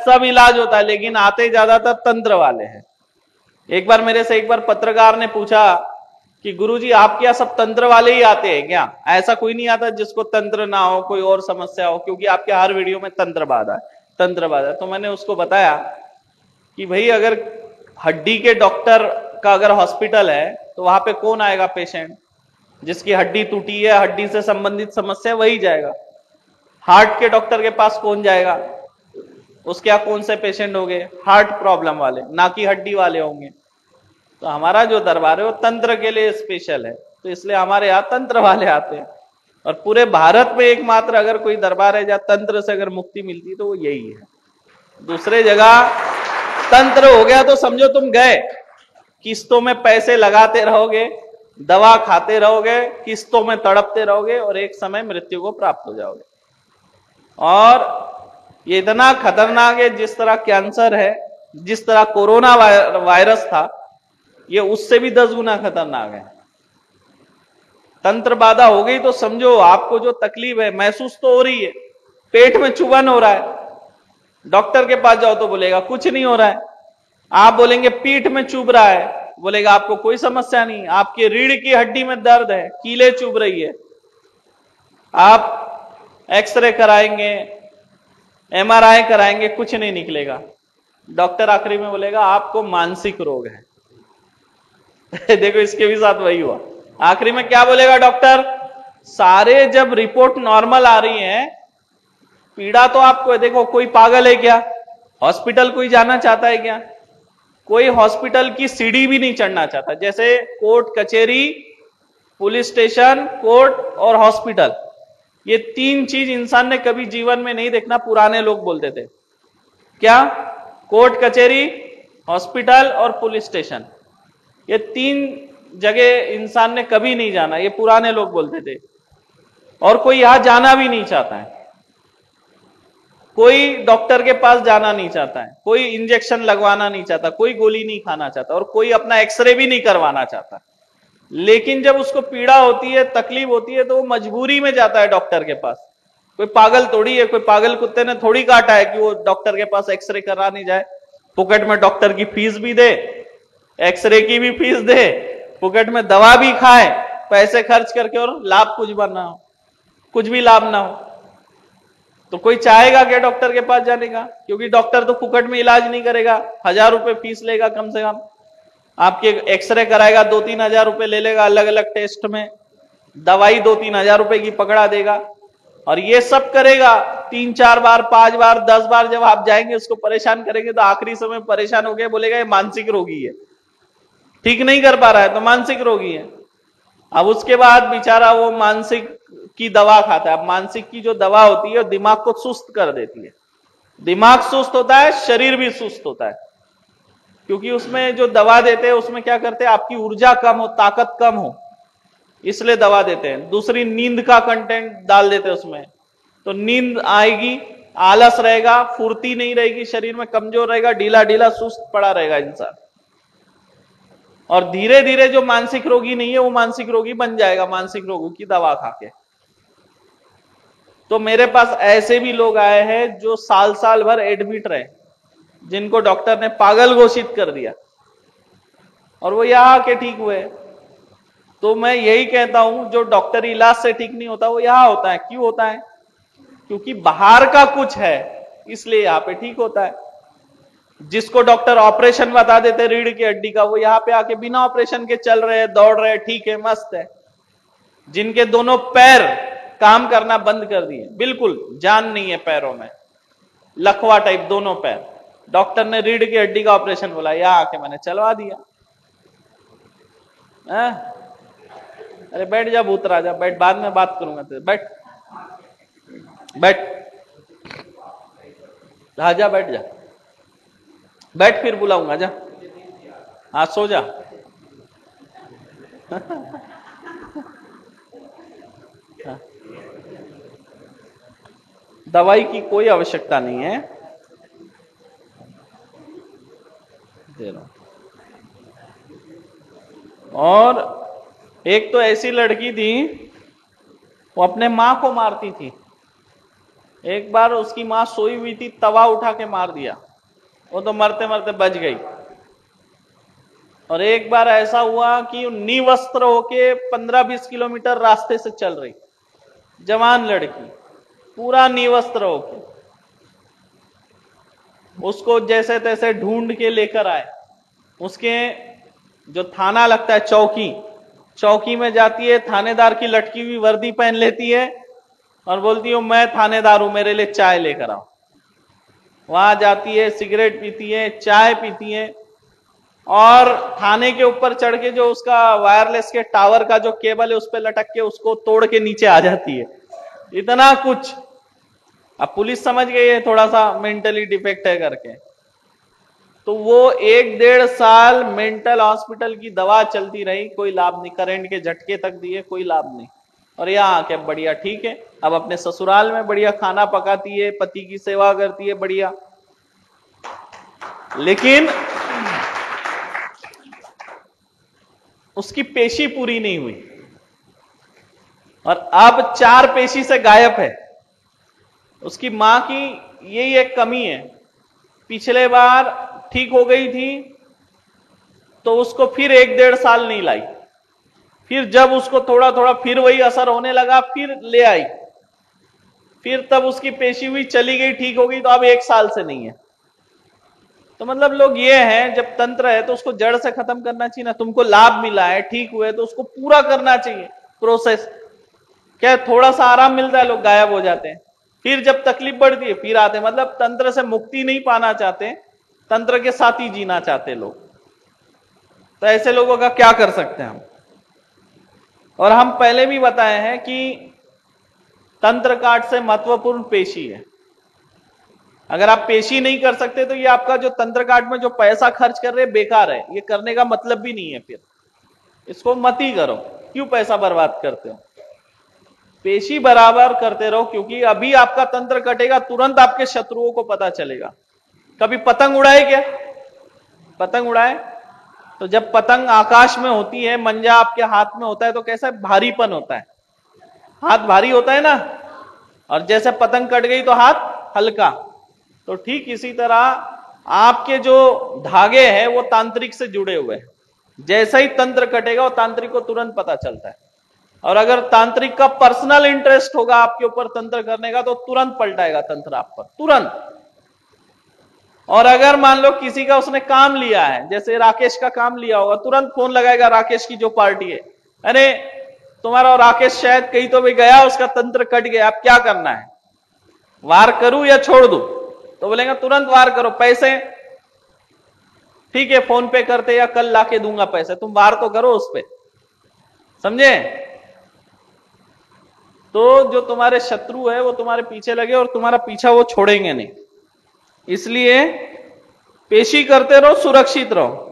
सब इलाज होता है, लेकिन आते ज्यादातर तंत्र वाले हैं। एक बार मेरे से एक बार पत्रकार ने पूछा कि गुरुजी आपके यहाँ सब तंत्र वाले ही आते हैं क्या? ऐसा कोई नहीं आता जिसको तंत्र ना हो, कोई और समस्या हो, क्योंकि आपके हर वीडियो में तंत्र बाधा है, तंत्र बाधा है। तो मैंने उसको बताया कि भाई अगर हड्डी के डॉक्टर का अगर हॉस्पिटल है तो वहां पे कौन आएगा? पेशेंट जिसकी हड्डी टूटी है, हड्डी से संबंधित समस्या, वही जाएगा। हार्ट के डॉक्टर के पास कौन जाएगा? उसके यहाँ कौन से पेशेंट होंगे? हार्ट प्रॉब्लम वाले, ना कि हड्डी वाले होंगे। तो हमारा जो दरबार है वो तंत्र के लिए स्पेशल है, तो इसलिए हमारे यहाँ तंत्र वाले आते हैं। और पूरे भारत में एकमात्र अगर कोई दरबार है जहाँ तंत्र से अगर मुक्ति मिलती तो वो यही है। दूसरे जगह तंत्र हो गया तो समझो तुम गए, किस्तों में पैसे लगाते रहोगे, दवा खाते रहोगे, किस्तों में तड़पते रहोगे और एक समय मृत्यु को प्राप्त हो जाओगे। और ये इतना खतरनाक है, जिस तरह कैंसर है, जिस तरह कोरोना वायरस था, ये उससे भी 10 गुना खतरनाक है। तंत्र बाधा हो गई तो समझो आपको जो तकलीफ है महसूस तो हो रही है, पेट में चुभन हो रहा है, डॉक्टर के पास जाओ तो बोलेगा कुछ नहीं हो रहा है। आप बोलेंगे पीठ में चुभ रहा है, बोलेगा आपको कोई समस्या नहीं, आपकी रीढ़ की हड्डी में दर्द है, कीले चुभ रही है। आप एक्सरे कराएंगे, एमआरआई कराएंगे, कुछ नहीं निकलेगा। डॉक्टर आखिरी में बोलेगा आपको मानसिक रोग है। देखो इसके भी साथ वही हुआ। आखिरी में क्या बोलेगा डॉक्टर? सारे जब रिपोर्ट नॉर्मल आ रही है, पीड़ा तो आपको है। देखो कोई पागल है क्या? हॉस्पिटल कोई जाना चाहता है क्या? कोई हॉस्पिटल की सीढ़ी भी नहीं चढ़ना चाहता। जैसे कोर्ट कचहरी, पुलिस स्टेशन, कोर्ट और हॉस्पिटल, ये 3 चीज इंसान ने कभी जीवन में नहीं देखना। पुराने लोग बोलते थे क्या? कोर्ट कचहरी, हॉस्पिटल और पुलिस स्टेशन, ये 3 जगह इंसान ने कभी नहीं जाना, ये पुराने लोग बोलते थे। और कोई यहां जाना भी नहीं चाहता है, कोई डॉक्टर के पास जाना नहीं चाहता है, कोई इंजेक्शन लगवाना नहीं चाहता, कोई गोली नहीं खाना चाहता, और कोई अपना एक्सरे भी नहीं करवाना चाहता। लेकिन जब उसको पीड़ा होती है, तकलीफ होती है, तो वो मजबूरी में जाता है डॉक्टर के पास। कोई पागल थोड़ी है, कोई पागल कुत्ते ने थोड़ी काटा है कि वो डॉक्टर के पास एक्सरे करा नहीं जाए। पॉकेट में डॉक्टर की फीस भी दे, एक्सरे की भी फीस दे, पॉकेट में दवा भी खाए, पैसे खर्च करके, और लाभ कुछ ना हो, कुछ भी लाभ ना हो। तो कोई चाहेगा क्या डॉक्टर के पास जाने का? क्योंकि डॉक्टर तो फुकट में इलाज नहीं करेगा, 1000 रुपए फीस लेगा कम से कम। आपके एक्सरे कराएगा, 2-3 हजार रुपए ले लेगा अलग अलग टेस्ट में, दवाई 2-3 हजार रुपए की पकड़ा देगा। और ये सब करेगा 3-4 बार, 5 बार, 10 बार। जब आप जाएंगे उसको परेशान करेंगे तो आखिरी समय परेशान हो गए, बोलेगा ये मानसिक रोगी है, ठीक नहीं कर पा रहा है तो मानसिक रोगी है। अब उसके बाद बेचारा वो मानसिक की दवा खाता है। अब मानसिक की जो दवा होती है दिमाग को सुस्त कर देती है। दिमाग सुस्त होता है, शरीर भी सुस्त होता है, क्योंकि उसमें जो दवा देते हैं उसमें क्या करते हैं, आपकी ऊर्जा कम हो, ताकत कम हो, इसलिए दवा देते हैं। दूसरी, नींद का कंटेंट डाल देते हैं उसमें, तो नींद आएगी, आलस रहेगा, फुर्ती नहीं रहेगी, शरीर में कमजोर रहेगा, ढीला ढीला सुस्त पड़ा रहेगा इंसान। और धीरे धीरे जो मानसिक रोगी नहीं है वो मानसिक रोगी बन जाएगा, मानसिक रोगों की दवा खा के। तो मेरे पास ऐसे भी लोग आए हैं जो साल साल भर एडमिट रहे, जिनको डॉक्टर ने पागल घोषित कर दिया, और वो यहां आके ठीक हुए। तो मैं यही कहता हूं, जो डॉक्टरी इलाज से ठीक नहीं होता वो यहां होता है। क्यों होता है? क्योंकि बाहर का कुछ है, इसलिए यहां पे ठीक होता है। जिसको डॉक्टर ऑपरेशन बता देते रीढ़ की हड्डी का, वो यहां पे आके बिना ऑपरेशन के चल रहे हैं, दौड़ रहे हैं, ठीक है, मस्त है। जिनके दोनों पैर काम करना बंद कर दिए, बिल्कुल जान नहीं है पैरों में, लखवा टाइप दोनों पैर, डॉक्टर ने रीढ़ की हड्डी का ऑपरेशन बोला, यहां आके मैंने चलवा दिया। अरे बैठ जा भूत राजा, बैठ, बाद में बात करूंगा तेरे, बैठ बैठ, हाँ जा बैठ जा, बैठ, फिर बुलाऊंगा, जा, हाँ सो जा। दवाई की कोई आवश्यकता नहीं है, दे रहा हूं। और एक तो ऐसी लड़की थी, वो अपने मां को मारती थी, एक बार उसकी मां सोई हुई थी, तवा उठा के मार दिया, वो तो मरते मरते बच गई। और एक बार ऐसा हुआ कि निवस्त्र होके 15-20 किलोमीटर रास्ते से चल रही जवान लड़की, पूरा निवस्त्र होके, उसको जैसे तैसे ढूंढ के लेकर आए। उसके जो थाना लगता है, चौकी, चौकी में जाती है, थानेदार की लटकी हुई वर्दी पहन लेती है और बोलती है मैं थानेदार हूं, मेरे लिए चाय लेकर आओ। वहां जाती है, सिगरेट पीती है, चाय पीती है, और थाने के ऊपर चढ़ के जो उसका वायरलेस के टावर का जो केबल है उस पर लटक के उसको तोड़ के नीचे आ जाती है। इतना कुछ। अब पुलिस समझ गई है थोड़ा सा मेंटली डिफेक्ट है करके, तो वो 1-1.5 साल मेंटल हॉस्पिटल की दवा चलती रही, कोई लाभ नहीं, करंट के झटके तक दिए, कोई लाभ नहीं। और यहाँ आके बढ़िया ठीक है, अब अपने ससुराल में बढ़िया खाना पकाती है, पति की सेवा करती है, बढ़िया। लेकिन उसकी पेशी पूरी नहीं हुई और अब 4 पेशी से गायब है। उसकी मां की यही एक कमी है, पिछले बार ठीक हो गई थी तो उसको फिर 1-1.5 साल नहीं लाई, फिर जब उसको थोड़ा थोड़ा फिर वही असर होने लगा फिर ले आई, फिर तब उसकी पेशी हुई, चली गई, ठीक हो गई, तो अब 1 साल से नहीं है। तो मतलब लोग ये हैं, जब तंत्र है तो उसको जड़ से खत्म करना चाहिए ना। तुमको लाभ मिला है, ठीक हुए, तो उसको पूरा करना चाहिए प्रोसेस। क्या थोड़ा सा आराम मिलता है, लोग गायब हो जाते हैं, फिर जब तकलीफ बढ़ती है फिर आते हैं। मतलब तंत्र से मुक्ति नहीं पाना चाहते, तंत्र के साथ ही जीना चाहते लोग। तो ऐसे लोगों का क्या कर सकते हैं हम? और हम पहले भी बताए हैं कि तंत्र काट से महत्वपूर्ण पेशी है। अगर आप पेशी नहीं कर सकते तो ये आपका जो तंत्र काट में जो पैसा खर्च कर रहे हैं बेकार है, ये करने का मतलब भी नहीं है, फिर इसको मत ही करो। क्यों पैसा बर्बाद करते हो? पेशी बराबर करते रहो, क्योंकि अभी आपका तंत्र कटेगा, तुरंत आपके शत्रुओं को पता चलेगा। कभी पतंग उड़ाए क्या? पतंग उड़ाए तो जब पतंग आकाश में होती है, मंजा आपके हाथ में होता है, तो कैसा भारीपन होता है, हाथ भारी होता है ना। और जैसे पतंग कट गई तो हाथ हल्का। तो ठीक इसी तरह आपके जो धागे हैं वो तांत्रिक से जुड़े हुए हैं। जैसा ही तंत्र कटेगा वो तांत्रिक को तुरंत पता चलता है। और अगर तांत्रिक का पर्सनल इंटरेस्ट होगा आपके ऊपर तंत्र करने का, तो तुरंत पलटाएगा तंत्र आप पर, तुरंत। और अगर मान लो किसी का उसने काम लिया है, जैसे राकेश का काम लिया होगा, तुरंत फोन लगाएगा राकेश की जो पार्टी है, अरे तुम्हारा और राकेश शायद कहीं तो भी गया, उसका तंत्र कट गया, अब क्या करना है, वार करूं या छोड़ दूं? तो बोलेगा तुरंत वार करो, पैसे ठीक है फोन पे करते या कल लाके दूंगा पैसे, तुम वार तो करो उस पे, समझे? तो जो तुम्हारे शत्रु है वो तुम्हारे पीछे लगे और तुम्हारा पीछा वो छोड़ेंगे नहीं। इसलिए पेशी करते रहो, सुरक्षित रहो।